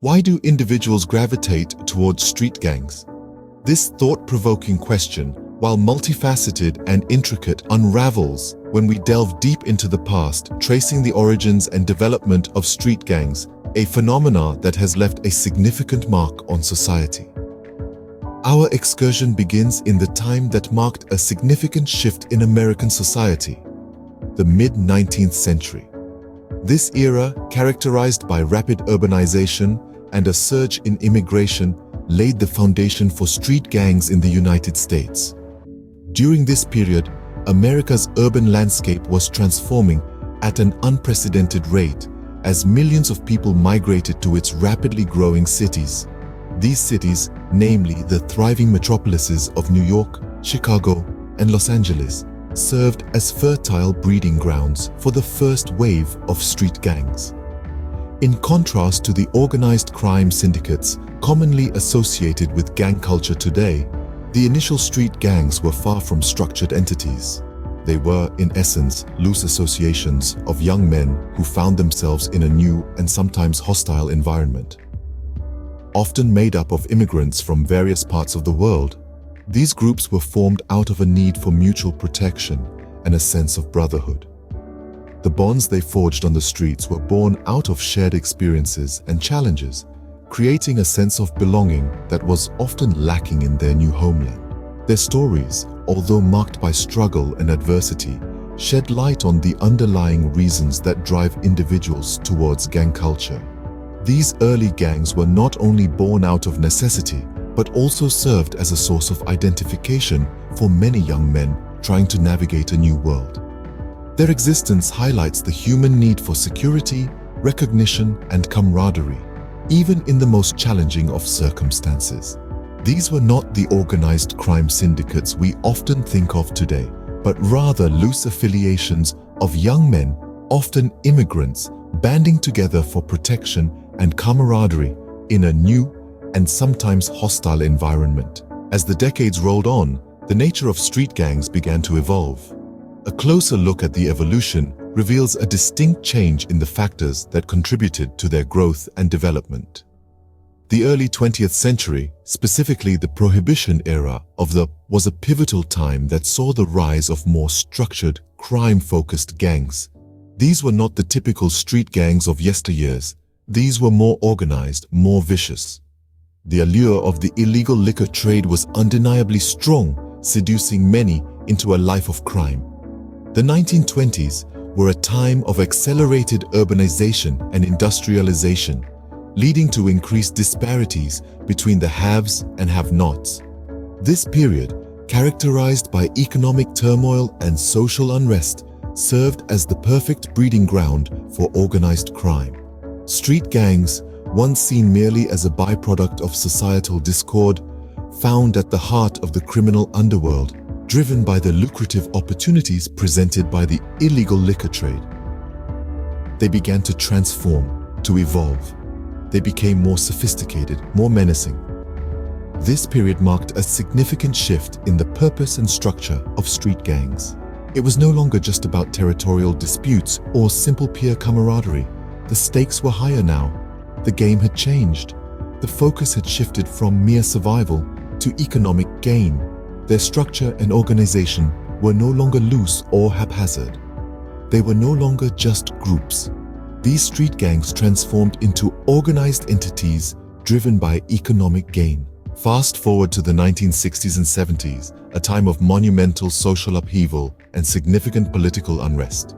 Why do individuals gravitate towards street gangs? This thought-provoking question, while multifaceted and intricate, unravels when we delve deep into the past, tracing the origins and development of street gangs, a phenomenon that has left a significant mark on society. Our excursion begins in the time that marked a significant shift in American society, the mid-19th century. This era, characterized by rapid urbanization and a surge in immigration, laid the foundation for street gangs in the United States. During this period, America's urban landscape was transforming at an unprecedented rate as millions of people migrated to its rapidly growing cities. These cities, namely the thriving metropolises of New York, Chicago, and Los Angeles, served as fertile breeding grounds for the first wave of street gangs. In contrast to the organized crime syndicates commonly associated with gang culture today, the initial street gangs were far from structured entities. They were, in essence, loose associations of young men who found themselves in a new and sometimes hostile environment. Often made up of immigrants from various parts of the world, these groups were formed out of a need for mutual protection and a sense of brotherhood. The bonds they forged on the streets were born out of shared experiences and challenges, creating a sense of belonging that was often lacking in their new homeland. Their stories, although marked by struggle and adversity, shed light on the underlying reasons that drive individuals towards gang culture. These early gangs were not only born out of necessity, but also served as a source of identification for many young men trying to navigate a new world. Their existence highlights the human need for security, recognition, and camaraderie, even in the most challenging of circumstances. These were not the organized crime syndicates we often think of today, but rather loose affiliations of young men, often immigrants, banding together for protection and camaraderie in a new and sometimes hostile environment. As the decades rolled on, the nature of street gangs began to evolve. A closer look at the evolution reveals a distinct change in the factors that contributed to their growth and development. The early 20th century, specifically the Prohibition era was a pivotal time that saw the rise of more structured, crime-focused gangs. These were not the typical street gangs of yesteryears. These were more organized, more vicious. The allure of the illegal liquor trade was undeniably strong, seducing many into a life of crime. The 1920s were a time of accelerated urbanization and industrialization, leading to increased disparities between the haves and have-nots. This period, characterized by economic turmoil and social unrest, served as the perfect breeding ground for organized crime. Street gangs, once seen merely as a byproduct of societal discord, found at the heart of the criminal underworld, driven by the lucrative opportunities presented by the illegal liquor trade. They began to transform, to evolve. They became more sophisticated, more menacing. This period marked a significant shift in the purpose and structure of street gangs. It was no longer just about territorial disputes or simple peer camaraderie. The stakes were higher now. The game had changed. The focus had shifted from mere survival to economic gain. Their structure and organization were no longer loose or haphazard. They were no longer just groups. These street gangs transformed into organized entities driven by economic gain. Fast forward to the 1960s and 70s, a time of monumental social upheaval and significant political unrest.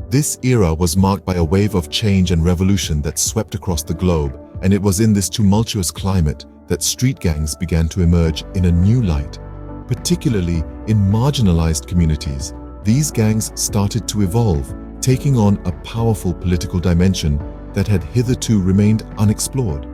This era was marked by a wave of change and revolution that swept across the globe, and it was in this tumultuous climate that street gangs began to emerge in a new light. Particularly in marginalized communities, these gangs started to evolve, taking on a powerful political dimension that had hitherto remained unexplored.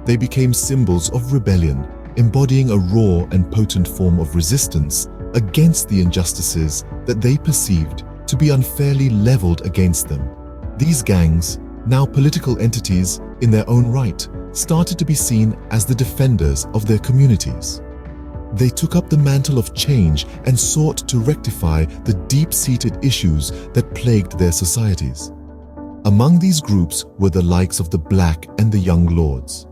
They became symbols of rebellion, embodying a raw and potent form of resistance against the injustices that they perceived to be unfairly leveled against them. These gangs, now political entities in their own right, started to be seen as the defenders of their communities. They took up the mantle of change and sought to rectify the deep-seated issues that plagued their societies. Among these groups were the likes of the Black and the Young Lords.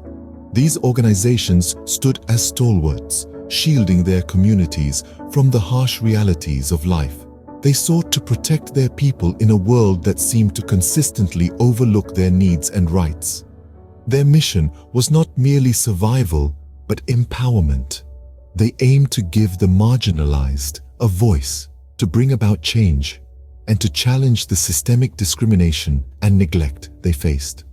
These organizations stood as stalwarts, shielding their communities from the harsh realities of life. They sought to protect their people in a world that seemed to consistently overlook their needs and rights. Their mission was not merely survival, but empowerment. They aimed to give the marginalized a voice, to bring about change, and to challenge the systemic discrimination and neglect they faced.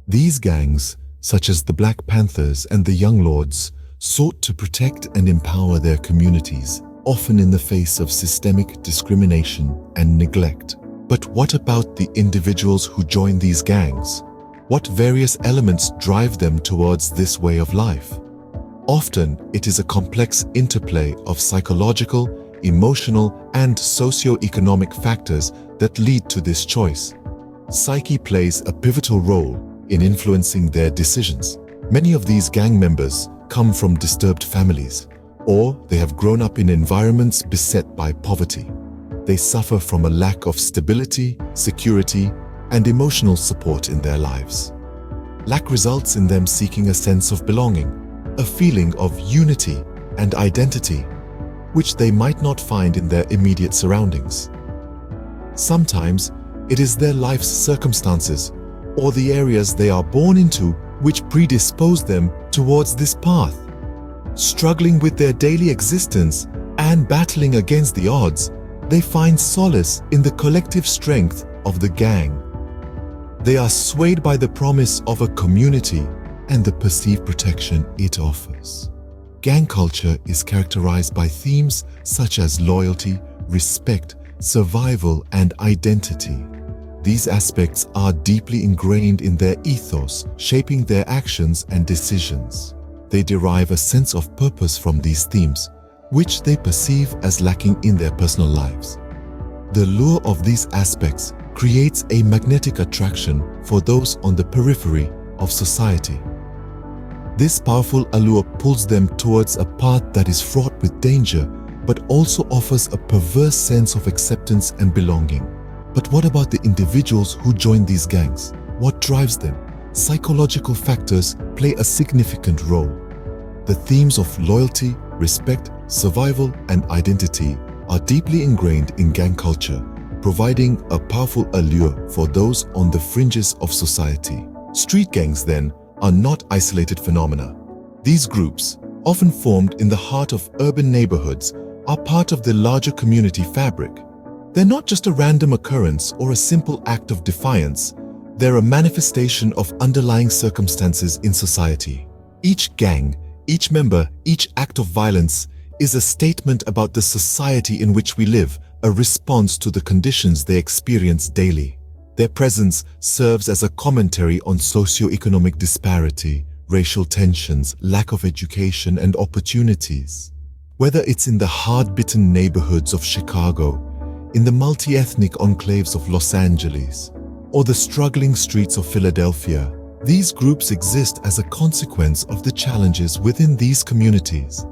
These gangs, such as the Black Panthers and the Young Lords, sought to protect and empower their communities, often in the face of systemic discrimination and neglect. But what about the individuals who join these gangs? What various elements drive them towards this way of life? Often, it is a complex interplay of psychological, emotional, and socio-economic factors that lead to this choice. Psyche plays a pivotal role in influencing their decisions. Many of these gang members come from disturbed families, or they have grown up in environments beset by poverty. They suffer from a lack of stability, security, and emotional support in their lives. Lack results in them seeking a sense of belonging, a feeling of unity and identity, which they might not find in their immediate surroundings. Sometimes, it is their life's circumstances or the areas they are born into which predispose them towards this path. Struggling with their daily existence and battling against the odds, they find solace in the collective strength of the gang. They are swayed by the promise of a community and the perceived protection it offers. Gang culture is characterized by themes such as loyalty, respect, survival, and identity. These aspects are deeply ingrained in their ethos, shaping their actions and decisions. They derive a sense of purpose from these themes, which they perceive as lacking in their personal lives. The lure of these aspects creates a magnetic attraction for those on the periphery of society. This powerful allure pulls them towards a path that is fraught with danger, but also offers a perverse sense of acceptance and belonging. But what about the individuals who join these gangs? What drives them? Psychological factors play a significant role. The themes of loyalty, respect, survival, and identity are deeply ingrained in gang culture, providing a powerful allure for those on the fringes of society. Street gangs, then, are not isolated phenomena. These groups, often formed in the heart of urban neighborhoods, are part of the larger community fabric. They're not just a random occurrence or a simple act of defiance. They're a manifestation of underlying circumstances in society. Each gang, each member, each act of violence is a statement about the society in which we live, a response to the conditions they experience daily. Their presence serves as a commentary on socio-economic disparity, racial tensions, lack of education and opportunities. Whether it's in the hard-bitten neighborhoods of Chicago, in the multi-ethnic enclaves of Los Angeles, or the struggling streets of Philadelphia, these groups exist as a consequence of the challenges within these communities.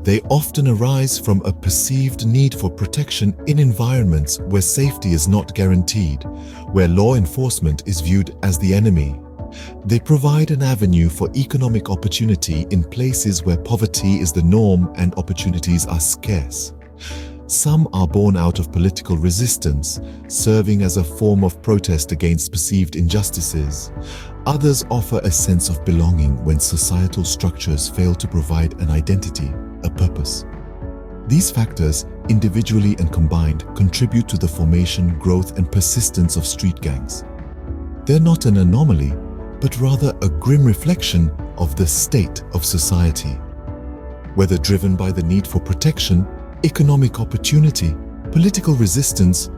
They often arise from a perceived need for protection in environments where safety is not guaranteed, where law enforcement is viewed as the enemy. They provide an avenue for economic opportunity in places where poverty is the norm and opportunities are scarce. Some are born out of political resistance, serving as a form of protest against perceived injustices. Others offer a sense of belonging when societal structures fail to provide an identity, a purpose. These factors, individually and combined, contribute to the formation, growth, and persistence of street gangs. They're not an anomaly, but rather a grim reflection of the state of society. Whether driven by the need for protection, economic opportunity, political resistance,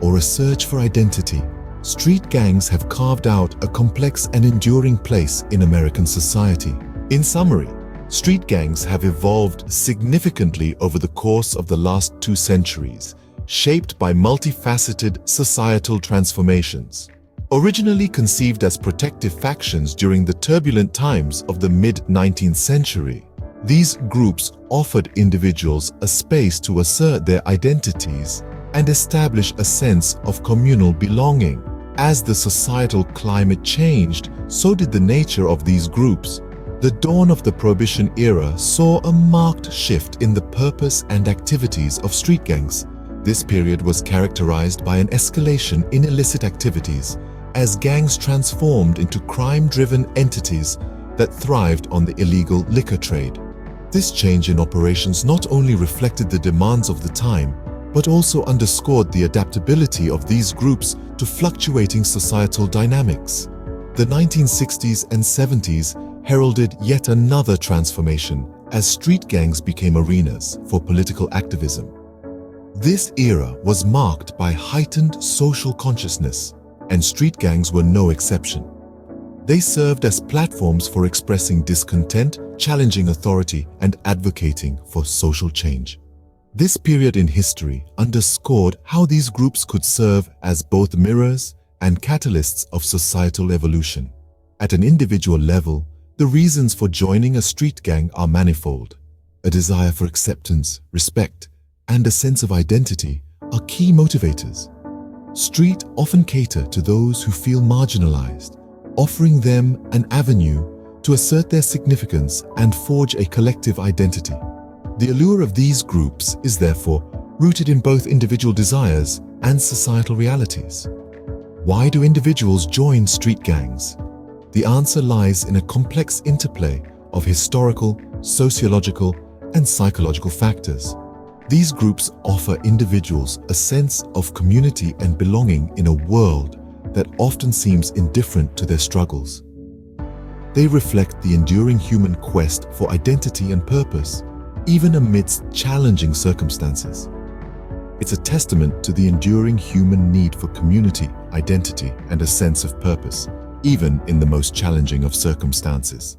or a search for identity, street gangs have carved out a complex and enduring place in American society. In summary, street gangs have evolved significantly over the course of the last 2 centuries, shaped by multifaceted societal transformations. Originally conceived as protective factions during the turbulent times of the mid-19th century, these groups offered individuals a space to assert their identities and establish a sense of communal belonging. As the societal climate changed, so did the nature of these groups. The dawn of the Prohibition era saw a marked shift in the purpose and activities of street gangs. This period was characterized by an escalation in illicit activities as gangs transformed into crime-driven entities that thrived on the illegal liquor trade. This change in operations not only reflected the demands of the time, but also underscored the adaptability of these groups to fluctuating societal dynamics. The 1960s and 70s heralded yet another transformation as street gangs became arenas for political activism. This era was marked by heightened social consciousness, and street gangs were no exception. They served as platforms for expressing discontent, challenging authority, and advocating for social change. This period in history underscored how these groups could serve as both mirrors and catalysts of societal evolution. At an individual level, the reasons for joining a street gang are manifold. A desire for acceptance, respect, and a sense of identity are key motivators. Street often cater to those who feel marginalized, offering them an avenue to assert their significance and forge a collective identity. The allure of these groups is therefore rooted in both individual desires and societal realities. Why do individuals join street gangs? The answer lies in a complex interplay of historical, sociological, and psychological factors. These groups offer individuals a sense of community and belonging in a world that often seems indifferent to their struggles. They reflect the enduring human quest for identity and purpose, even amidst challenging circumstances. It's a testament to the enduring human need for community, identity, and a sense of purpose, even in the most challenging of circumstances.